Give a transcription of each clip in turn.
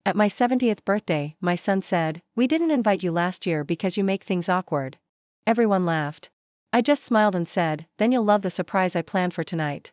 At my 70th birthday, my son said, "We didn't invite you last year because you make things awkward." Everyone laughed. I just smiled and said, "Then you'll love the surprise I planned for tonight."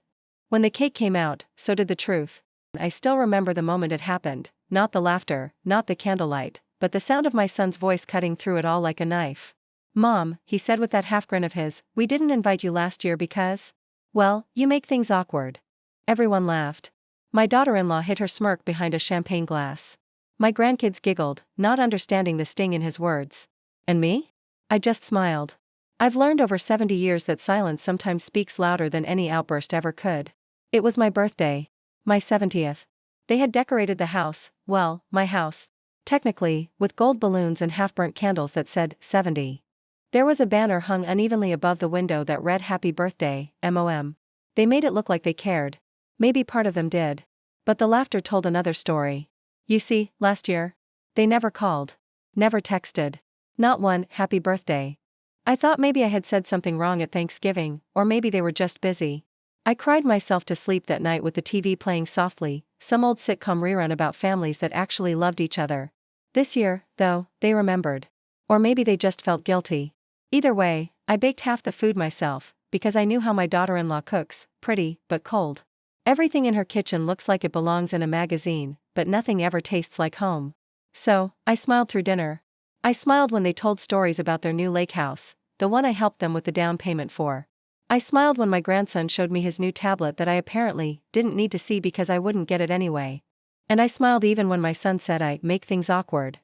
When the cake came out, so did the truth. I still remember the moment it happened, not the laughter, not the candlelight, but the sound of my son's voice cutting through it all like a knife. "Mom," he said with that half grin of his, "we didn't invite you last year because, well, you make things awkward." Everyone laughed. My daughter-in-law hid her smirk behind a champagne glass. My grandkids giggled, not understanding the sting in his words. And me? I just smiled. I've learned over 70 years that silence sometimes speaks louder than any outburst ever could. It was my birthday. My 70th. They had decorated the house, well, my house, technically, with gold balloons and half-burnt candles that said 70. There was a banner hung unevenly above the window that read "Happy Birthday, Mom." They made it look like they cared. Maybe part of them did. But the laughter told another story. You see, last year, they never called. Never texted. Not one "happy birthday." I thought maybe I had said something wrong at Thanksgiving, or maybe they were just busy. I cried myself to sleep that night with the TV playing softly, some old sitcom rerun about families that actually loved each other. This year, though, they remembered. Or maybe they just felt guilty. Either way, I baked half the food myself, because I knew how my daughter-in-law cooks, pretty, but cold. Everything in her kitchen looks like it belongs in a magazine, but nothing ever tastes like home. So, I smiled through dinner. I smiled when they told stories about their new lake house, the one I helped them with the down payment for. I smiled when my grandson showed me his new tablet that I apparently didn't need to see because I wouldn't get it anyway. And I smiled even when my son said I make things awkward.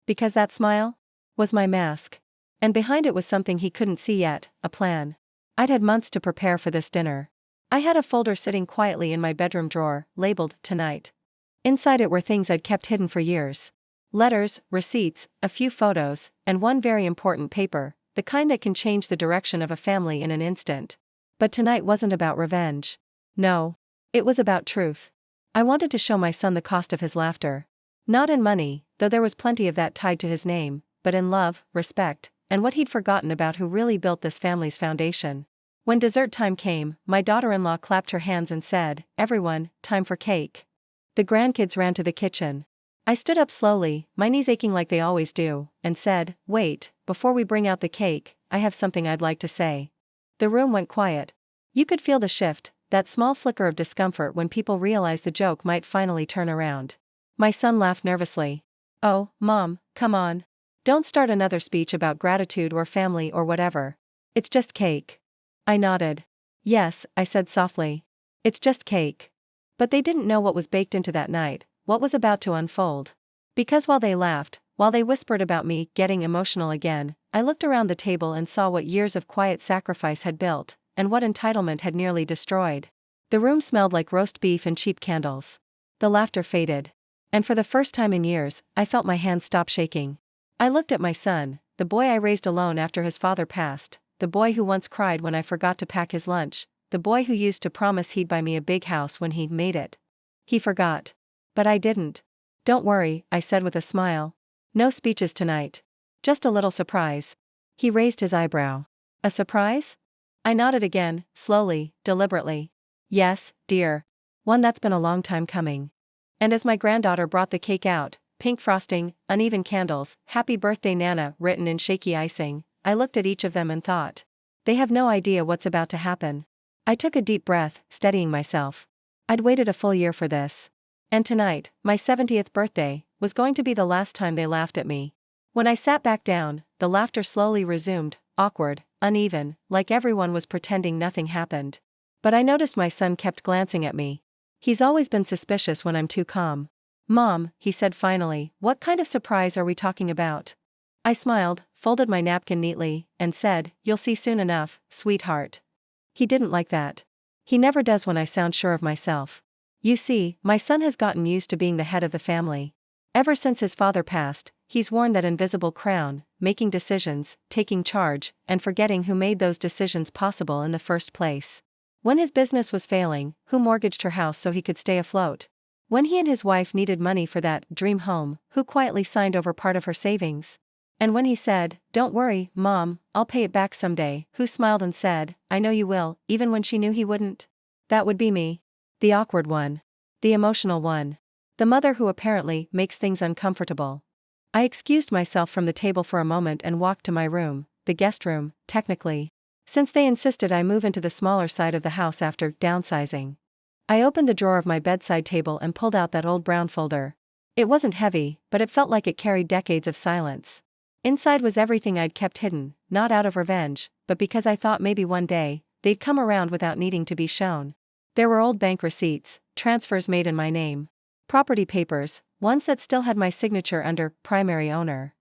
Because that smile was my mask. And behind it was something he couldn't see yet, a plan. I'd had months to prepare for this dinner. I had a folder sitting quietly in my bedroom drawer, labeled "Tonight." Inside it were things I'd kept hidden for years. Letters, receipts, a few photos, and one very important paper, the kind that can change the direction of a family in an instant. But tonight wasn't about revenge. No. It was about truth. I wanted to show my son the cost of his laughter. Not in money, though there was plenty of that tied to his name, but in love, respect, and what he'd forgotten about who really built this family's foundation. When dessert time came, my daughter-in-law clapped her hands and said, "Everyone, time for cake." The grandkids ran to the kitchen. I stood up slowly, my knees aching like they always do, and said, "Wait, before we bring out the cake, I have something I'd like to say." The room went quiet. You could feel the shift, that small flicker of discomfort when people realized the joke might finally turn around. My son laughed nervously. "Oh, Mom, come on. Don't start another speech about gratitude or family or whatever. It's just cake." I nodded. "Yes," I said softly. "It's just cake." But they didn't know what was baked into that night, what was about to unfold. Because while they laughed, while they whispered about me getting emotional again, I looked around the table and saw what years of quiet sacrifice had built, and what entitlement had nearly destroyed. The room smelled like roast beef and cheap candles. The laughter faded. And for the first time in years, I felt my hands stop shaking. I looked at my son, the boy I raised alone after his father passed, the boy who once cried when I forgot to pack his lunch, the boy who used to promise he'd buy me a big house when he'd made it. He forgot. But I didn't. "Don't worry," I said with a smile. "No speeches tonight. Just a little surprise." He raised his eyebrow. "A surprise?" I nodded again, slowly, deliberately. "Yes, dear. One that's been a long time coming." And as my granddaughter brought the cake out, pink frosting, uneven candles, "Happy Birthday Nana" written in shaky icing, I looked at each of them and thought, they have no idea what's about to happen. I took a deep breath, steadying myself. I'd waited a full year for this. And tonight, my 70th birthday, was going to be the last time they laughed at me. When I sat back down, the laughter slowly resumed, awkward, uneven, like everyone was pretending nothing happened. But I noticed my son kept glancing at me. He's always been suspicious when I'm too calm. "Mom," he said finally, "what kind of surprise are we talking about?" I smiled, folded my napkin neatly, and said, "You'll see soon enough, sweetheart." He didn't like that. He never does when I sound sure of myself. You see, my son has gotten used to being the head of the family. Ever since his father passed, he's worn that invisible crown, making decisions, taking charge, and forgetting who made those decisions possible in the first place. When his business was failing, who mortgaged her house so he could stay afloat? When he and his wife needed money for that dream home, who quietly signed over part of her savings? And when he said, "Don't worry, Mom, I'll pay it back someday," who smiled and said, "I know you will," even when she knew he wouldn't? That would be me. The awkward one. The emotional one. The mother who apparently makes things uncomfortable. I excused myself from the table for a moment and walked to my room, the guest room, technically. Since they insisted I move into the smaller side of the house after downsizing. I opened the drawer of my bedside table and pulled out that old brown folder. It wasn't heavy, but it felt like it carried decades of silence. Inside was everything I'd kept hidden, not out of revenge, but because I thought maybe one day, they'd come around without needing to be shown. There were old bank receipts, transfers made in my name. Property papers, ones that still had my signature under primary owner.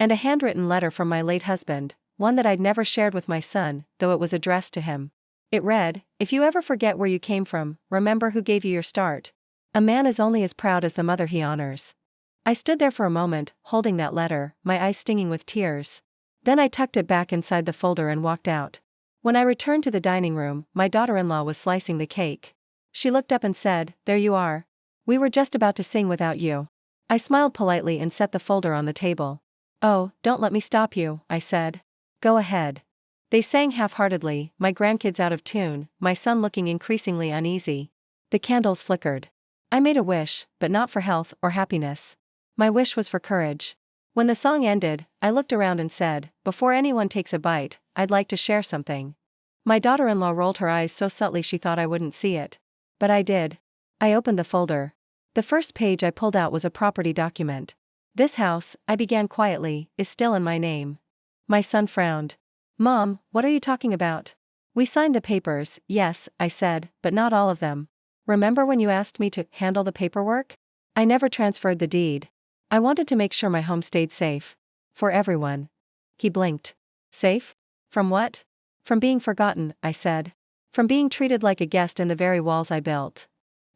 And a handwritten letter from my late husband, one that I'd never shared with my son, though it was addressed to him. It read, "If you ever forget where you came from, remember who gave you your start. A man is only as proud as the mother he honors." I stood there for a moment, holding that letter, my eyes stinging with tears. Then I tucked it back inside the folder and walked out. When I returned to the dining room, my daughter-in-law was slicing the cake. She looked up and said, "There you are. We were just about to sing without you." I smiled politely and set the folder on the table. "Oh, don't let me stop you," I said. "Go ahead." They sang half-heartedly, my grandkids out of tune, my son looking increasingly uneasy. The candles flickered. I made a wish, but not for health or happiness. My wish was for courage. When the song ended, I looked around and said, "Before anyone takes a bite, I'd like to share something." My daughter-in-law rolled her eyes so subtly she thought I wouldn't see it. But I did. I opened the folder. The first page I pulled out was a property document. "This house," I began quietly, "is still in my name." My son frowned. "Mom, what are you talking about?" "We signed the papers, yes," I said, "but not all of them. Remember when you asked me to handle the paperwork? I never transferred the deed. I wanted to make sure my home stayed safe. For everyone." He blinked. "Safe? From what?" "From being forgotten," I said. "From being treated like a guest in the very walls I built."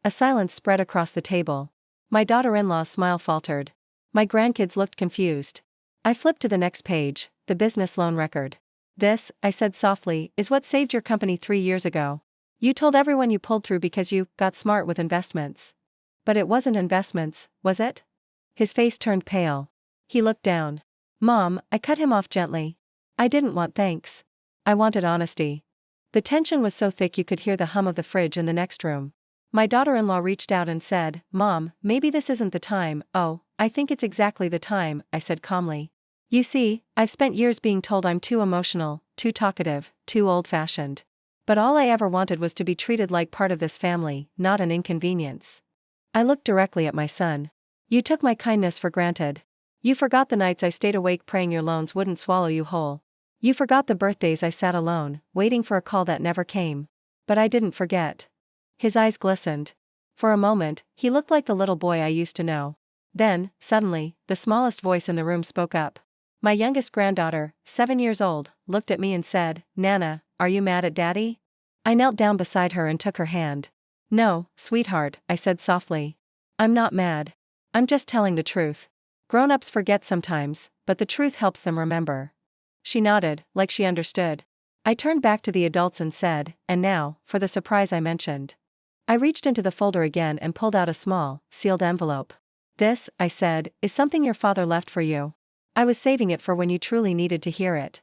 A silence spread across the table. My daughter-in-law's smile faltered. My grandkids looked confused. I flipped to the next page, the business loan record. "This," I said softly, "is what saved your company 3 years ago. You told everyone you pulled through because you got smart with investments. But it wasn't investments, was it?" His face turned pale. He looked down. "Mom," I cut him off gently. "I didn't want thanks. I wanted honesty." The tension was so thick you could hear the hum of the fridge in the next room. My daughter-in-law reached out and said, "Mom, maybe this isn't the time." "Oh, I think it's exactly the time," I said calmly. "You see, I've spent years being told I'm too emotional, too talkative, too old-fashioned. But all I ever wanted was to be treated like part of this family, not an inconvenience." I looked directly at my son. "You took my kindness for granted. You forgot the nights I stayed awake praying your loans wouldn't swallow you whole. You forgot the birthdays I sat alone, waiting for a call that never came. But I didn't forget." His eyes glistened. For a moment, he looked like the little boy I used to know. Then, suddenly, the smallest voice in the room spoke up. My youngest granddaughter, 7 years old, looked at me and said, "Nana, are you mad at Daddy?" I knelt down beside her and took her hand. "No, sweetheart," I said softly. "I'm not mad. I'm just telling the truth. Grown-ups forget sometimes, but the truth helps them remember." She nodded, like she understood. I turned back to the adults and said, "And now, for the surprise I mentioned." I reached into the folder again and pulled out a small, sealed envelope. "This," I said, "is something your father left for you. I was saving it for when you truly needed to hear it."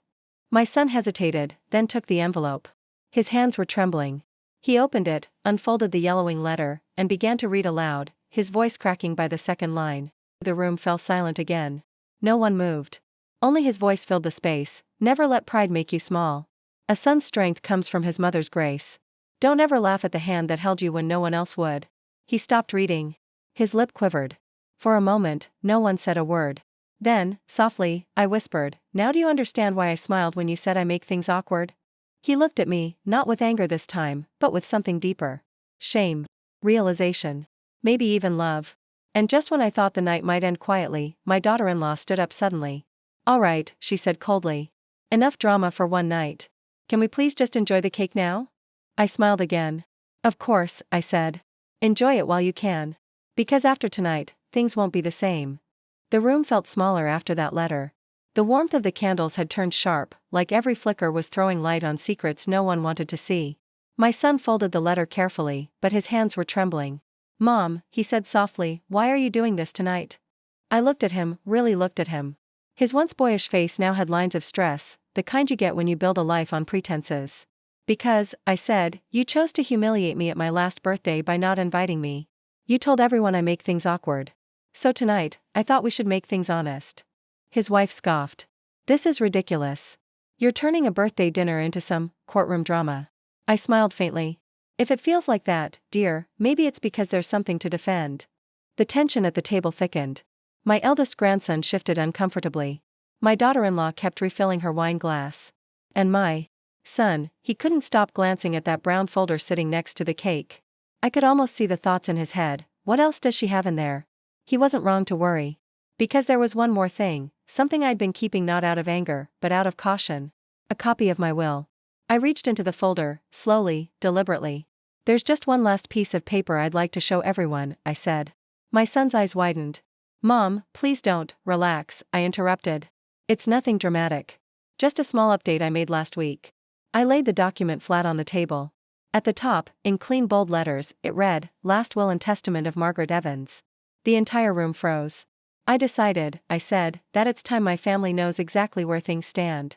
My son hesitated, then took the envelope. His hands were trembling. He opened it, unfolded the yellowing letter, and began to read aloud, his voice cracking by the second line. The room fell silent again. No one moved. Only his voice filled the space. "Never let pride make you small. A son's strength comes from his mother's grace. Don't ever laugh at the hand that held you when no one else would." He stopped reading. His lip quivered. For a moment, no one said a word. Then, softly, I whispered, "Now do you understand why I smiled when you said I make things awkward?" He looked at me, not with anger this time, but with something deeper. Shame. Realization. Maybe even love. And just when I thought the night might end quietly, my daughter-in-law stood up suddenly. "All right," she said coldly. "Enough drama for one night. Can we please just enjoy the cake now?" I smiled again. "Of course," I said. "Enjoy it while you can. Because after tonight, things won't be the same." The room felt smaller after that letter. The warmth of the candles had turned sharp, like every flicker was throwing light on secrets no one wanted to see. My son folded the letter carefully, but his hands were trembling. "Mom," he said softly, "why are you doing this tonight?" I looked at him, really looked at him. His once boyish face now had lines of stress, the kind you get when you build a life on pretenses. "Because," I said, "you chose to humiliate me at my last birthday by not inviting me." You told everyone I make things awkward. So tonight, I thought we should make things honest. His wife scoffed. This is ridiculous. You're turning a birthday dinner into some courtroom drama. I smiled faintly. If it feels like that, dear, maybe it's because there's something to defend. The tension at the table thickened. My eldest grandson shifted uncomfortably. My daughter-in-law kept refilling her wine glass. And my son, he couldn't stop glancing at that brown folder sitting next to the cake. I could almost see the thoughts in his head. What else does she have in there? He wasn't wrong to worry. Because there was one more thing, something I'd been keeping not out of anger, but out of caution. A copy of my will. I reached into the folder, slowly, deliberately. There's just one last piece of paper I'd like to show everyone, I said. My son's eyes widened. Mom, please don't, relax, I interrupted. It's nothing dramatic. Just a small update I made last week. I laid the document flat on the table. At the top, in clean bold letters, it read, Last Will and Testament of Margaret Evans. The entire room froze. I decided, I said, that it's time my family knows exactly where things stand.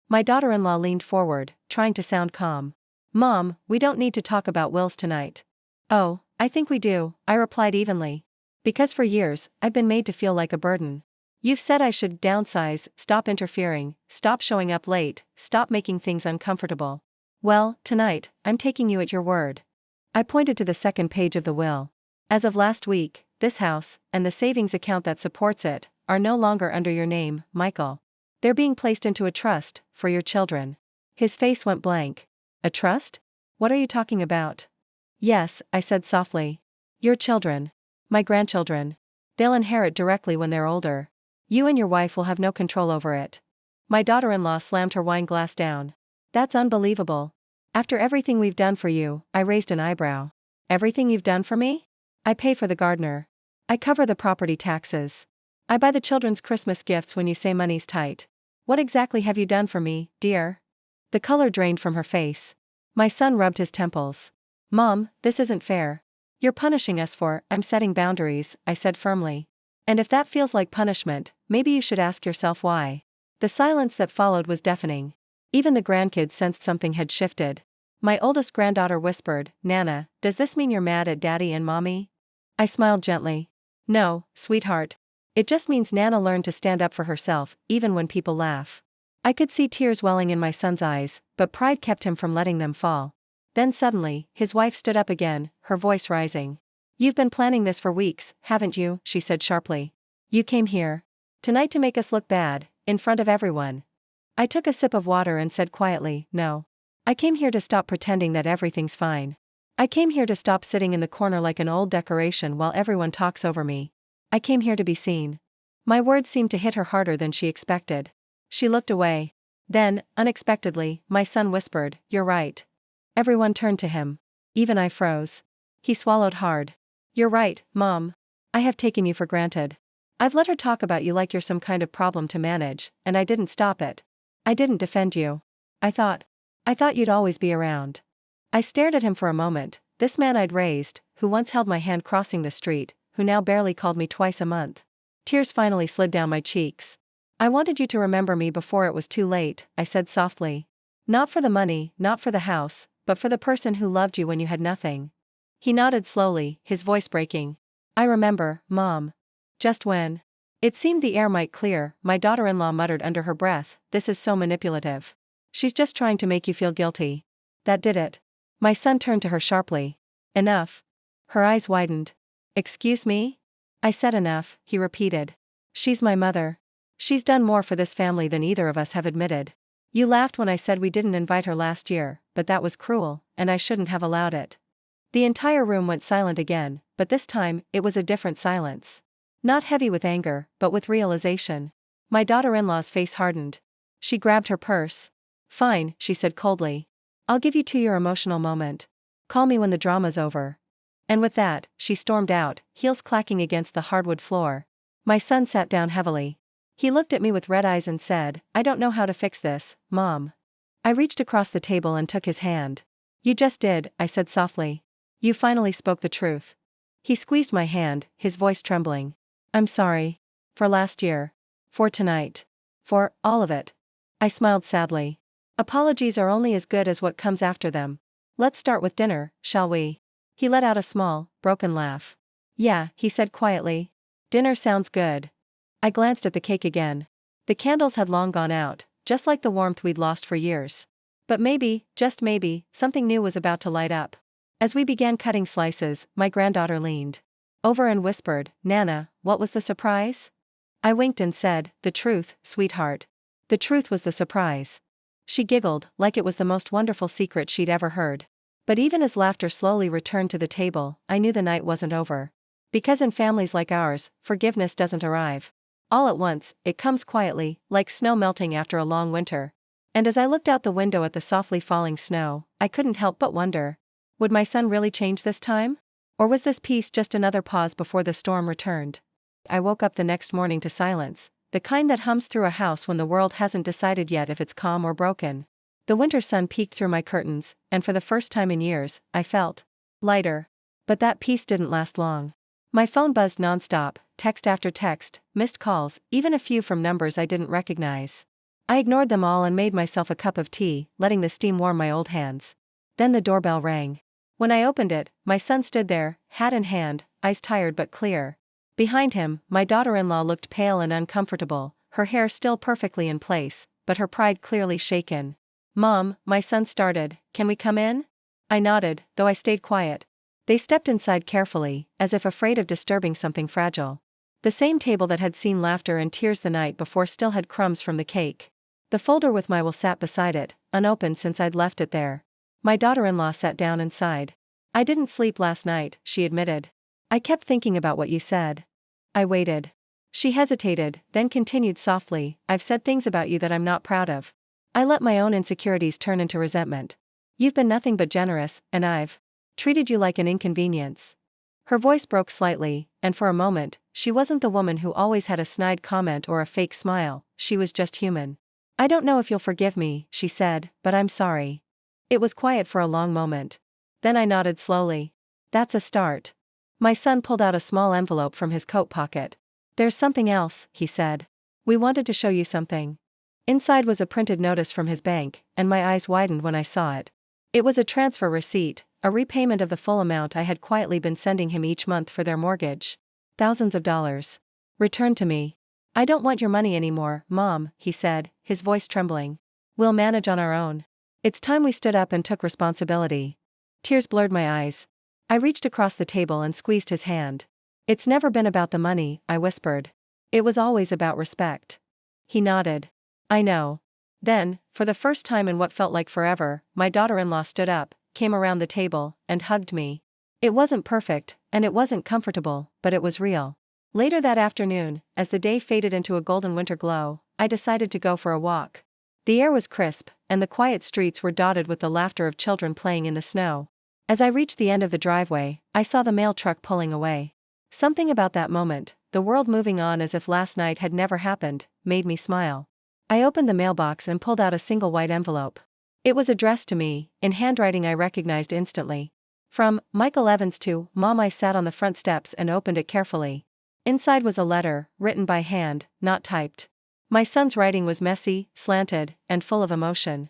My daughter-in-law leaned forward, trying to sound calm. Mom, we don't need to talk about wills tonight. Oh, I think we do, I replied evenly. Because for years, I've been made to feel like a burden. You've said I should downsize, stop interfering, stop showing up late, stop making things uncomfortable. Well, tonight, I'm taking you at your word. I pointed to the second page of the will. As of last week, this house, and the savings account that supports it, are no longer under your name, Michael. They're being placed into a trust, for your children. His face went blank. A trust? What are you talking about? Yes, I said softly. Your children. My grandchildren. They'll inherit directly when they're older. You and your wife will have no control over it. My daughter-in-law slammed her wine glass down. That's unbelievable. After everything we've done for you, I raised an eyebrow. Everything you've done for me? I pay for the gardener. I cover the property taxes. I buy the children's Christmas gifts when you say money's tight. What exactly have you done for me, dear? The color drained from her face. My son rubbed his temples. Mom, this isn't fair. You're punishing us for, I'm setting boundaries, I said firmly. And if that feels like punishment, maybe you should ask yourself why. The silence that followed was deafening. Even the grandkids sensed something had shifted. My oldest granddaughter whispered, Nana, does this mean you're mad at Daddy and Mommy? I smiled gently. No, sweetheart. It just means Nana learned to stand up for herself, even when people laugh. I could see tears welling in my son's eyes, but pride kept him from letting them fall. Then suddenly, his wife stood up again, her voice rising. You've been planning this for weeks, haven't you? She said sharply. You came here tonight to make us look bad, in front of everyone. I took a sip of water and said quietly, no. I came here to stop pretending that everything's fine. I came here to stop sitting in the corner like an old decoration while everyone talks over me. I came here to be seen. My words seemed to hit her harder than she expected. She looked away. Then, unexpectedly, my son whispered, You're right. Everyone turned to him. Even I froze. He swallowed hard. You're right, Mom. I have taken you for granted. I've let her talk about you like you're some kind of problem to manage, and I didn't stop it. I didn't defend you. I thought you'd always be around. I stared at him for a moment, this man I'd raised, who once held my hand crossing the street, who now barely called me twice a month. Tears finally slid down my cheeks. I wanted you to remember me before it was too late, I said softly. Not for the money, not for the house, but for the person who loved you when you had nothing. He nodded slowly, his voice breaking. I remember, Mom. Just when it seemed the air might clear, my daughter-in-law muttered under her breath, This is so manipulative. She's just trying to make you feel guilty. That did it. My son turned to her sharply. Enough. Her eyes widened. Excuse me? I said enough, he repeated. She's my mother. She's done more for this family than either of us have admitted. You laughed when I said we didn't invite her last year, but that was cruel, and I shouldn't have allowed it. The entire room went silent again, but this time, it was a different silence. Not heavy with anger, but with realization. My daughter-in-law's face hardened. She grabbed her purse. Fine, she said coldly. I'll give you your emotional moment. Call me when the drama's over. And with that, she stormed out, heels clacking against the hardwood floor. My son sat down heavily. He looked at me with red eyes and said, I don't know how to fix this, Mom. I reached across the table and took his hand. You just did, I said softly. You finally spoke the truth. He squeezed my hand, his voice trembling. I'm sorry. For last year. For tonight. For all of it. I smiled sadly. Apologies are only as good as what comes after them. Let's start with dinner, shall we? He let out a small, broken laugh. Yeah, he said quietly. Dinner sounds good. I glanced at the cake again. The candles had long gone out, just like the warmth we'd lost for years. But maybe, just maybe, something new was about to light up. As we began cutting slices, my granddaughter leaned over and whispered, Nana, what was the surprise? I winked and said, the truth, sweetheart. The truth was the surprise. She giggled, like it was the most wonderful secret she'd ever heard. But even as laughter slowly returned to the table, I knew the night wasn't over. Because in families like ours, forgiveness doesn't arrive all at once, it comes quietly, like snow melting after a long winter. And as I looked out the window at the softly falling snow, I couldn't help but wonder, would my son really change this time? Or was this peace just another pause before the storm returned? I woke up the next morning to silence, the kind that hums through a house when the world hasn't decided yet if it's calm or broken. The winter sun peeked through my curtains, and for the first time in years, I felt lighter. But that peace didn't last long. My phone buzzed nonstop, text after text, missed calls, even a few from numbers I didn't recognize. I ignored them all and made myself a cup of tea, letting the steam warm my old hands. Then the doorbell rang. When I opened it, my son stood there, hat in hand, eyes tired but clear. Behind him, my daughter-in-law looked pale and uncomfortable, her hair still perfectly in place, but her pride clearly shaken. Mom, my son started, can we come in? I nodded, though I stayed quiet. They stepped inside carefully, as if afraid of disturbing something fragile. The same table that had seen laughter and tears the night before still had crumbs from the cake. The folder with my will sat beside it, unopened since I'd left it there. My daughter-in-law sat down and sighed. I didn't sleep last night, she admitted. I kept thinking about what you said. I waited. She hesitated, then continued softly, I've said things about you that I'm not proud of. I let my own insecurities turn into resentment. You've been nothing but generous, and I've treated you like an inconvenience. Her voice broke slightly, and for a moment, she wasn't the woman who always had a snide comment or a fake smile, she was just human. I don't know if you'll forgive me, she said, but I'm sorry. It was quiet for a long moment. Then I nodded slowly. That's a start. My son pulled out a small envelope from his coat pocket. There's something else, he said. We wanted to show you something. Inside was a printed notice from his bank, and my eyes widened when I saw it. It was a transfer receipt, a repayment of the full amount I had quietly been sending him each month for their mortgage. Thousands of dollars. Returned to me. I don't want your money anymore, Mom, he said, his voice trembling. We'll manage on our own. It's time we stood up and took responsibility. Tears blurred my eyes. I reached across the table and squeezed his hand. It's never been about the money, I whispered. It was always about respect. He nodded. I know. Then, for the first time in what felt like forever, my daughter-in-law stood up, came around the table, and hugged me. It wasn't perfect, and it wasn't comfortable, but it was real. Later that afternoon, as the day faded into a golden winter glow, I decided to go for a walk. The air was crisp, and the quiet streets were dotted with the laughter of children playing in the snow. As I reached the end of the driveway, I saw the mail truck pulling away. Something about that moment, the world moving on as if last night had never happened, made me smile. I opened the mailbox and pulled out a single white envelope. It was addressed to me, in handwriting I recognized instantly. From Michael Evans to Mom. I sat on the front steps and opened it carefully. Inside was a letter, written by hand, not typed. My son's writing was messy, slanted, and full of emotion.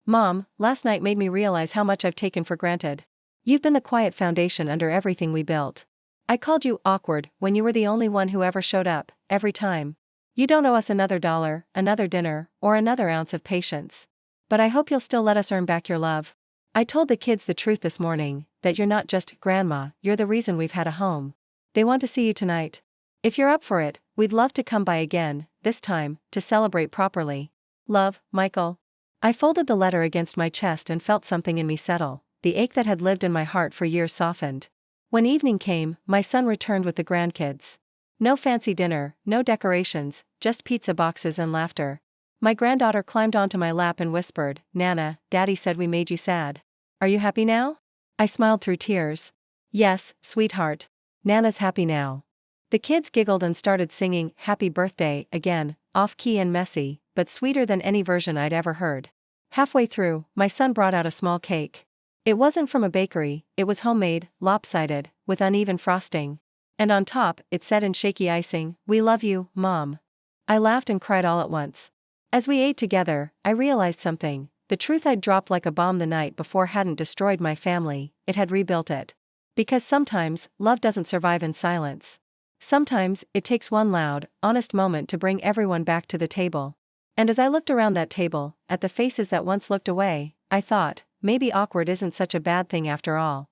Mom, last night made me realize how much I've taken for granted. You've been the quiet foundation under everything we built. I called you awkward when you were the only one who ever showed up, every time. You don't owe us another dollar, another dinner, or another ounce of patience. But I hope you'll still let us earn back your love. I told the kids the truth this morning, that you're not just Grandma, you're the reason we've had a home. They want to see you tonight. If you're up for it, we'd love to come by again, this time, to celebrate properly. Love, Michael. I folded the letter against my chest and felt something in me settle. The ache that had lived in my heart for years softened. When evening came, my son returned with the grandkids. No fancy dinner, no decorations, just pizza boxes and laughter. My granddaughter climbed onto my lap and whispered, Nana, Daddy said we made you sad. Are you happy now? I smiled through tears. Yes, sweetheart. Nana's happy now. The kids giggled and started singing Happy Birthday again, off-key and messy, but sweeter than any version I'd ever heard. Halfway through, my son brought out a small cake. It wasn't from a bakery, it was homemade, lopsided, with uneven frosting. And on top, it said in shaky icing, We love you, Mom. I laughed and cried all at once. As we ate together, I realized something. The truth I'd dropped like a bomb the night before hadn't destroyed my family, it had rebuilt it. Because sometimes, love doesn't survive in silence. Sometimes, it takes one loud, honest moment to bring everyone back to the table. And as I looked around that table, at the faces that once looked away, I thought, maybe awkward isn't such a bad thing after all.